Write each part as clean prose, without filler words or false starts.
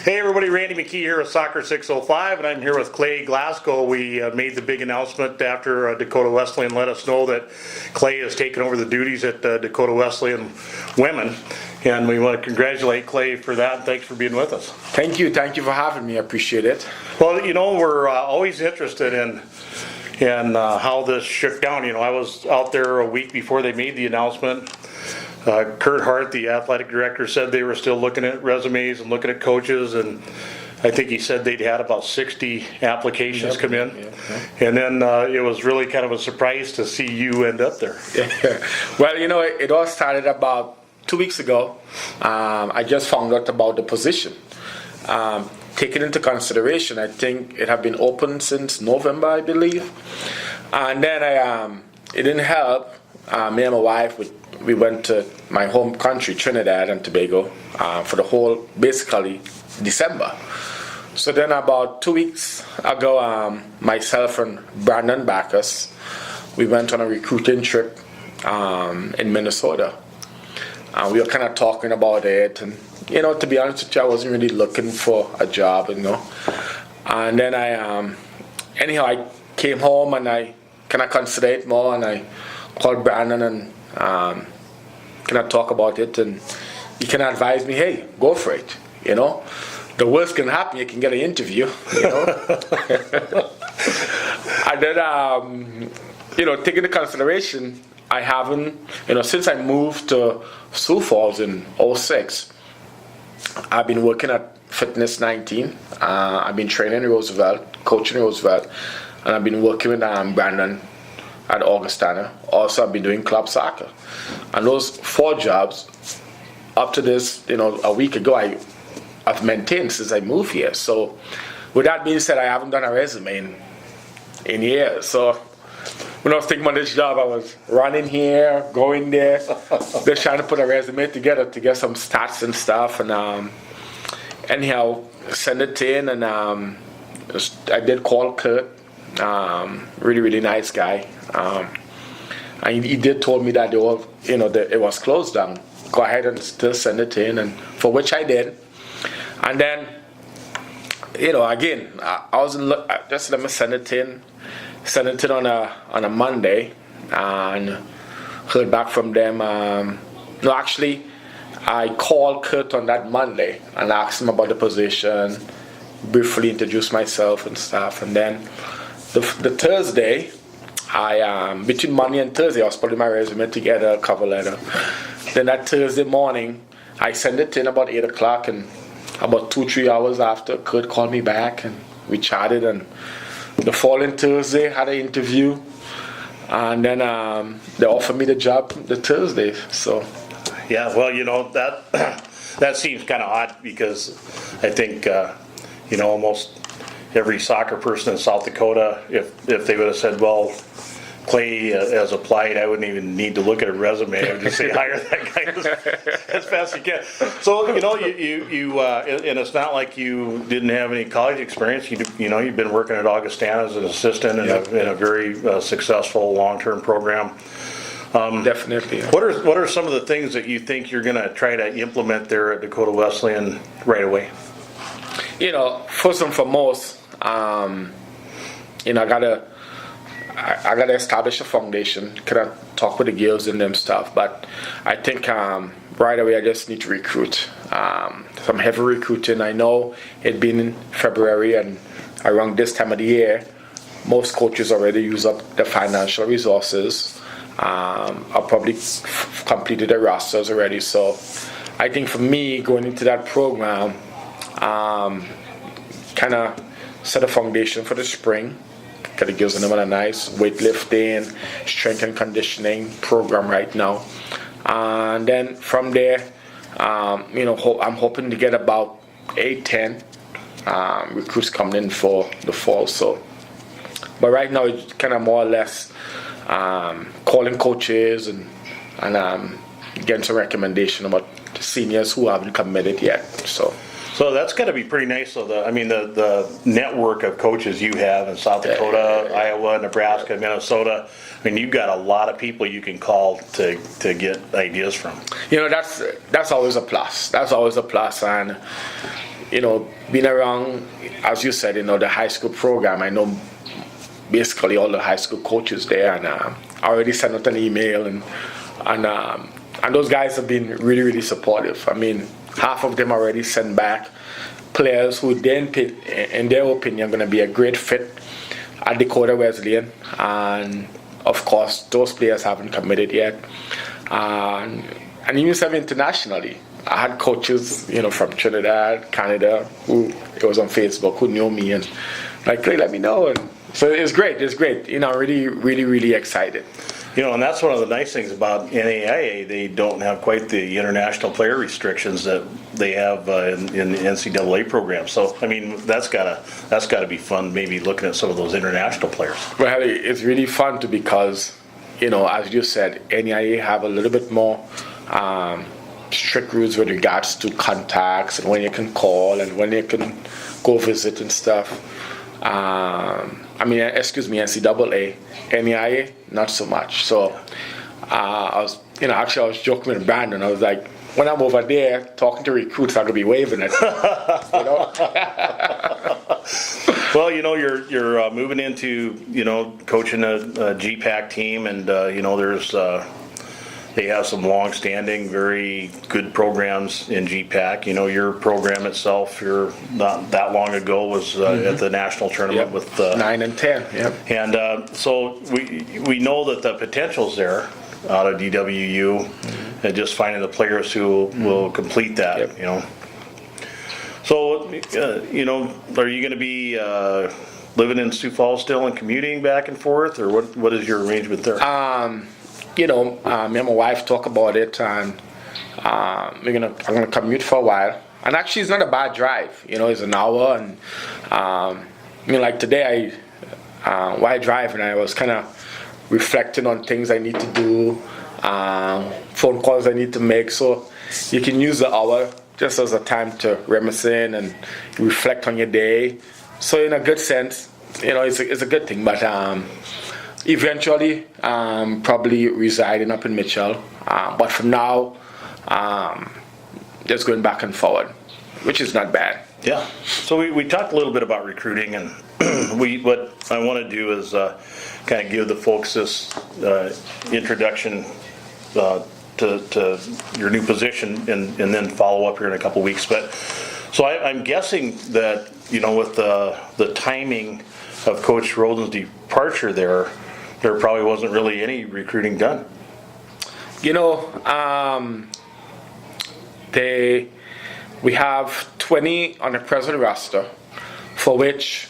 Hey everybody, Randy McKee here with Soccer 605, and I'm here with Clay Glasgow. We made the big announcement after Dakota Wesleyan let us know that Clay has taken over the duties at Dakota Wesleyan Women, and we want to congratulate Clay for that, and thanks for being with us. Thank you for having me, I appreciate it. Well, you know, we're always interested in how this shook down. You know, I was out there a week before they made the announcement. Kurt Hart, the athletic director, said they were still looking at resumes and looking at coaches, and I think he said they'd had about 60 applications come in. And then it was really kind of a surprise to see you end up there. Well, you know, it all started about 2 weeks ago. I just found out about the position. Taking into consideration, I think it had been open since November, I believe. And then it didn't help. Me and my wife, we went to my home country, Trinidad and Tobago, for the whole, basically, December. So then about 2 weeks ago, myself and Brandon Backus, we went on a recruiting trip in Minnesota. We were kind of talking about it, and, you know, to be honest with you, I wasn't really looking for a job, you know. And then I came home and I kind of considered it more, and I called Brandon and kind of talk about it, and he can advise me, hey, go for it, you know. The worst can happen, you can get an interview, you know. And then, you know, taking into consideration, I haven't, you know, since I moved to Sioux Falls in 06, I've been working at Fitness 19. I've been training Roosevelt, coaching Roosevelt, and I've been working with Brandon at Augustana. Also, I've been doing club soccer. And those 4 jobs, up to this, you know, a week ago, I've maintained since I moved here. So, with that being said, I haven't done a resume in years. So, when I was thinking about this job, I was running here, going there, just trying to put a resume together to get some stats and stuff. And anyhow, send it in, and I did call Kurt. Really, really nice guy. And he did told me that it was closed down. Go ahead and still send it in, and for which I did. And then, you know, again, just let me send it in. Sent it in on a Monday, and heard back from them. No, actually, I called Kurt on that Monday and asked him about the position, briefly introduced myself and stuff. And then the Thursday, between Monday and Thursday, I was putting my resume together, a cover letter. Then that Thursday morning, I sent it in about 8 o'clock, and about 2-3 hours after, Kurt called me back, and we chatted, and the following Thursday, had an interview, and then they offered me the job the Thursday. So, yeah, well, you know, that seems kind of odd, because I think you know, almost every soccer person in South Dakota, if they would have said, well, Clay has applied, I wouldn't even need to look at a resume. I would just say hire that guy as fast as you can. So, you know, you and it's not like you didn't have any college experience. You know, you've been working at Augustana as an assistant in a very successful long-term program. Definitely. What are some of the things that you think you're going to try to implement there at Dakota Wesleyan right away? You know, first and foremost, you know, I gotta establish a foundation. Kind of talk with the girls and them stuff, but I think right away I just need to recruit. Some heavy recruiting. I know it been in February, and around this time of the year, most coaches already use up the financial resources. I've probably completed the rosters already. So I think for me, going into that program, kind of set a foundation for the spring. Because it gives them a nice weightlifting, strength and conditioning program right now. And then from there, you know, I'm hoping to get about 8-10 recruits coming in for the fall. So, but right now it's kind of more or less calling coaches and getting some recommendation about seniors who haven't committed yet. So that's got to be pretty nice. So the network of coaches you have in South Dakota, Iowa, Nebraska, Minnesota. I mean, you've got a lot of people you can call to get ideas from. You know, that's always a plus. That's always a plus, and being around, as you said, the high school program, I know basically all the high school coaches there, and I already sent out an email, and those guys have been really, really supportive. I mean, half of them already sent back players who then, in their opinion, are going to be a great fit at Dakota Wesleyan, and of course, those players haven't committed yet, and even some internationally. I had coaches, from Trinidad, Canada, who it was on Facebook, who knew me and like, hey, let me know. And so it's great. Really, really, really excited. And that's one of the nice things about NAIA. They don't have quite the international player restrictions that they have in the NCAA program. So, I mean, that's gotta be fun. Maybe looking at some of those international players. Well, it's really fun because, as you said, NAIA have a little bit more strict rules with regards to contacts and when you can call and when you can go visit and stuff. NCAA, NAIA, not so much. So I was joking with Brandon. I was like, when I'm over there talking to recruits, I'm gonna be waving at Well, you're moving into coaching a GPAC team, and there's. They have some long-standing, very good programs in GPAC. Your program itself, not that long ago, was at the national tournament with 9 and 10. Yep. And so we know that the potential's there out of DWU, and just finding the players who will complete that. Yep. So are you going to be living in Sioux Falls still and commuting back and forth, or what is your arrangement there? Me and my wife talk about it, and I'm gonna commute for a while. And actually, it's not a bad drive. It's an hour, and like today, while driving, I was kind of reflecting on things I need to do, phone calls I need to make. So you can use the hour just as a time to reminisce and reflect on your day. So in a good sense, it's a good thing, but. Eventually, probably residing up in Mitchell, but for now, just going back and forward, which is not bad. Yeah. So we talked a little bit about recruiting, and what I want to do is kind of give the folks this introduction to your new position, and then follow up here in a couple weeks. But so I'm guessing that with the timing of Coach Roden's departure there probably wasn't really any recruiting done. We have 20 on the present roster, for which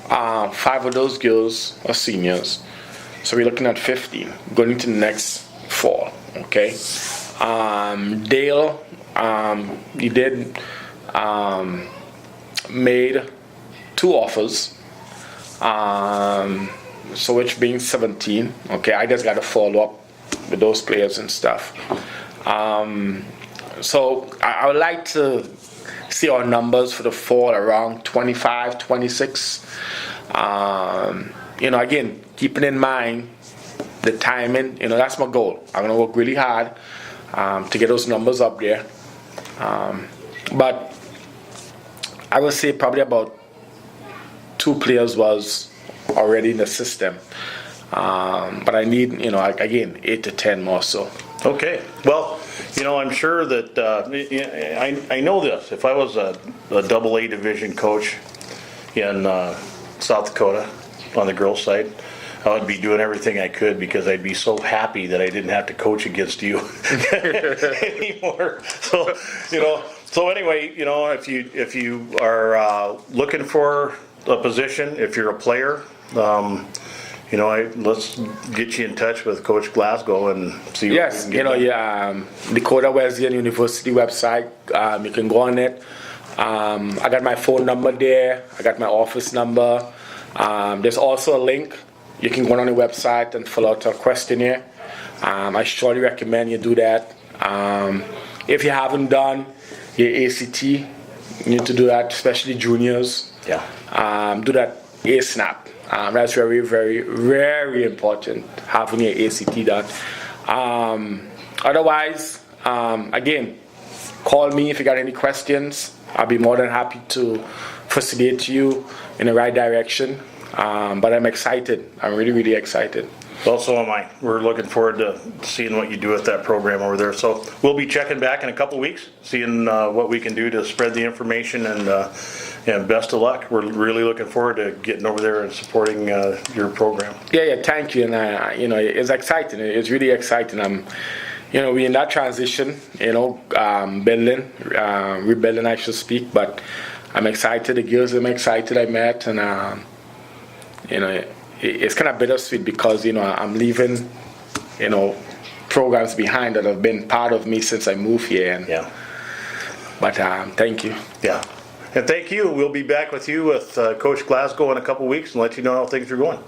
5 of those girls are seniors. So we're looking at 15 going into the next fall. Okay. Dale, he did made 2 offers. So which being 17, okay, I just got to follow up with those players and stuff. So I would like to see our numbers for the fall around 25, 26. Again, keeping in mind the timing, that's my goal. I'm going to work really hard to get those numbers up there. But I would say probably about 2 players was already in the system, but I need again 8 to 10 more. So okay, well, I'm sure that I know this. If I was a AA division coach in South Dakota on the girls' side, I would be doing everything I could, because I'd be so happy that I didn't have to coach against you anymore. So anyway, if you are looking for a position, if you're a player, let's get you in touch with Coach Glasgow and see. Yes, Dakota Wesleyan University website. You can go on it. I got my phone number there. I got my office number. There's also a link. You can go on the website and fill out a questionnaire. I surely recommend you do that. If you haven't done your ACT, you need to do that, especially juniors. Yeah. Do that ASNAP. That's very, very, very important, having your ACT done. Otherwise, again, call me if you got any questions. I'll be more than happy to facilitate you in the right direction. But I'm excited. I'm really, really excited. Well, so am I. We're looking forward to seeing what you do with that program over there. So we'll be checking back in a couple weeks, seeing what we can do to spread the information, and best of luck. We're really looking forward to getting over there and supporting your program. Yeah, thank you. And it's exciting. It's really exciting. We're in that transition, building, rebuilding, I should speak. But I'm excited. The girls I'm excited I met, and it's kind of bittersweet because I'm leaving programs behind that have been part of me since I moved here. And, yeah. But thank you. Yeah. And thank you. We'll be back with you with Coach Glasgow in a couple weeks and let you know how things are going.